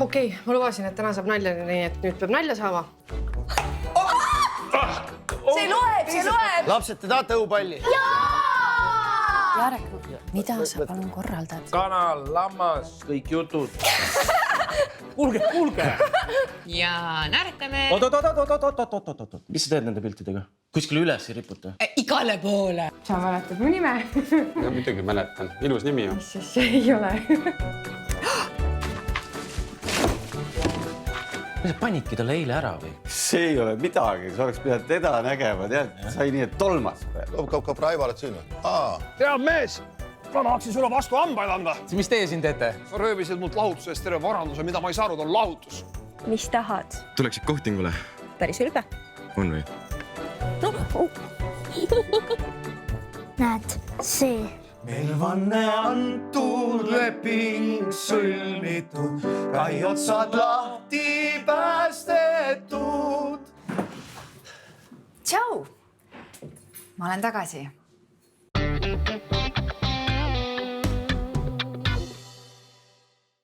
Okei, ma lubasin, et täna saab nalja, nii et nüüd peab nalja saama. See loeb! Lapsed, te tahate õupalli? Jarek, mida sa palun korraldad? Kanal, lammas, kõik jutud. Kuulge! Ja naeratame. Oot. Mis sa teed nende piltidega? Kuskile üles ei riputa? Igale poole. Sa mäletad mu nime? Ja muidugi mäletan. Ilus nimi ju. Siis ei ole. Sa panidki talle eile ära või? See ei ole midagi, sa oleks pidanud teda nägema, tead, sai nii, et tolmas. Kaup, Raivo, oled siin või? Hea mees, ma tahaksin sulle vastu hambaid anda. Mis teie siin teete? Sa rööbisid mult lahutusest terve varanduse, mida ma ei saanud, on lahutus. Mis tahad? Tuleksid kohtingule? Päris ülbe. On või? Näed, see. Meil vanne antud, leping sõlmitud, kai otsad lahti päästetud. Tšau! Ma olen tagasi.